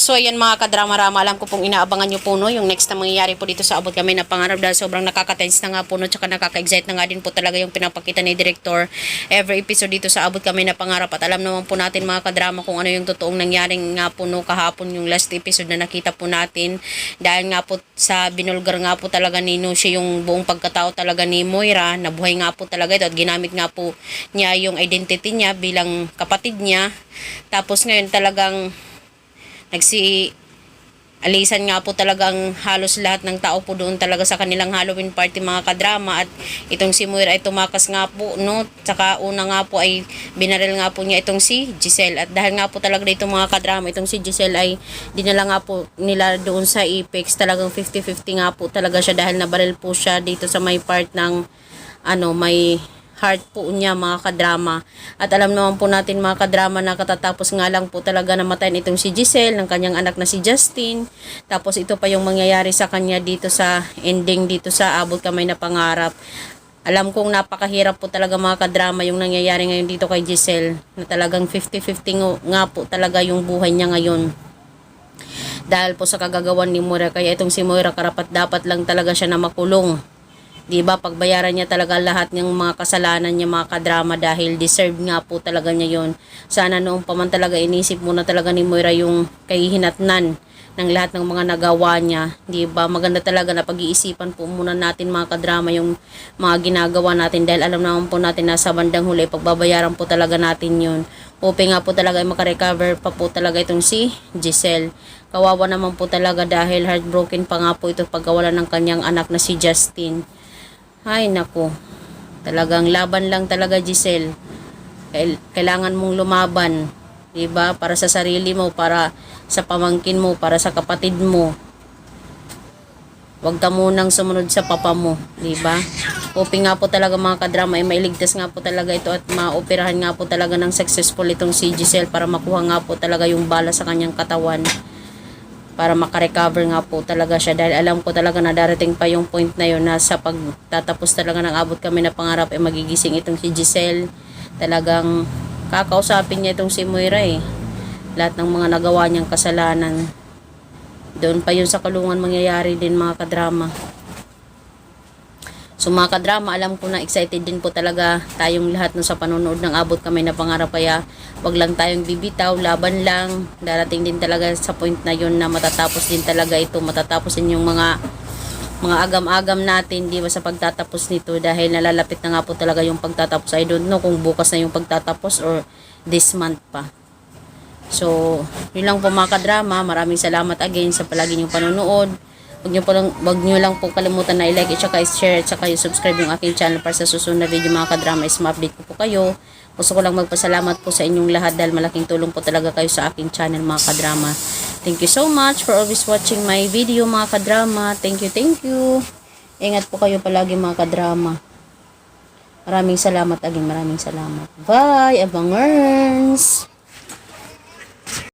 So, ayan mga kadrama-rama, alam ko pong inaabangan nyo po, no, yung next na mangyayari po dito sa Abot Kami na Pangarap dahil sobrang nakaka-tense na nga po, no, tsaka nakaka-excite na nga din po talaga yung pinapakita ni Director every episode dito sa Abot Kami na Pangarap. At alam naman po natin mga kadrama kung ano yung totoong nangyaring nga po, no, kahapon yung last episode na nakita po natin dahil nga po sa binulgar nga po talaga ni Nushi yung buong pagkatao talaga ni Moira, nabuhay nga po talaga ito at ginamit nga po niya yung identity niya bilang kapatid niya. Tapos ngayon talagang alisan nga po talagang halos lahat ng tao po doon talaga sa kanilang Halloween party mga kadrama at itong si Moira ay tumakas nga po, no, tsaka una nga po ay binaril nga po niya itong si Giselle at dahil nga po talaga dito mga kadrama itong si Giselle ay dinala nga po nila doon sa Apex, talagang 50-50 nga po talaga siya dahil nabaril po siya dito sa may part ng may heart po niya mga kadrama. At alam naman po natin mga kadrama na katatapos nga lang po talaga namatayin itong si Giselle ng kanyang anak na si Justin. Tapos ito pa yung mangyayari sa kanya dito sa ending dito sa Abot Kamay na Pangarap. Alam kong napakahirap po talaga mga kadrama yung nangyayari ngayon dito kay Giselle na talagang 50-50 nga po talaga yung buhay niya ngayon. Dahil po sa kagagawan ni Moira, kaya itong si Moira karapat dapat lang talaga siya na makulong. Diba, pagbayaran niya talaga lahat ng mga kasalanan niya mga kadrama dahil deserve nga po talaga niya yon. Sana noong pa man talaga inisip muna talaga ni Moira yung kahihinatnan ng lahat ng mga nagawa niya. Diba, maganda talaga na pag-iisipan po muna natin mga kadrama yung mga ginagawa natin dahil alam naman po natin na sa bandang huli pagbabayaran po talaga natin yun. Hoping nga po talaga ay makarecover pa po talaga itong si Giselle. Kawawa naman po talaga dahil heartbroken pa nga po ito pagkawala ng kanyang anak na si Justin. Ay naku, talagang laban lang talaga Giselle. Kailangan mong lumaban, diba? Para sa sarili mo, para sa pamangkin mo, para sa kapatid mo. Huwag ka munang sumunod sa papa mo, diba? Hoping nga po talaga mga kadrama ay mailigtas nga po talaga ito at maoperahan nga po talaga ng successful itong si Giselle para makuha nga po talaga yung bala sa kanyang katawan. Para makarecover nga po talaga siya dahil alam ko talaga na darating pa yung point na yun na sa pagtatapos talaga ng Abot Kami na Pangarap ay magigising itong si Giselle. Talagang kakausapin niya itong si Moira lahat ng mga nagawa niyang kasalanan. Doon pa yun sa kulungan mangyayari din mga kadrama. So mga kadrama, alam ko na excited din po talaga tayong lahat no sa panonood ng Abot Kami na Pangarap, kaya wag lang tayong bibitaw, laban lang. Darating din talaga sa point na yun na matatapos din talaga ito, matatapos din yung mga agam-agam natin, di ba, sa pagtatapos nito dahil nalalapit na nga po talaga yung pagtatapos. I don't know kung bukas na yung pagtatapos or this month pa. So, yun lang po mga kadrama. Maraming salamat again sa palagi niyong panonood. Wag nyo lang po kalimutan na i-like, i-share, at saka i-subscribe yung aking channel para sa susunod na video mga kadrama is ma-update ko po kayo. Gusto ko lang magpasalamat po sa inyong lahat dahil malaking tulong po talaga kayo sa aking channel mga kadrama. Thank you so much for always watching my video mga kadrama. Thank you, thank you. Ingat po kayo palagi mga kadrama. Maraming salamat again, maraming salamat. Bye, abangers!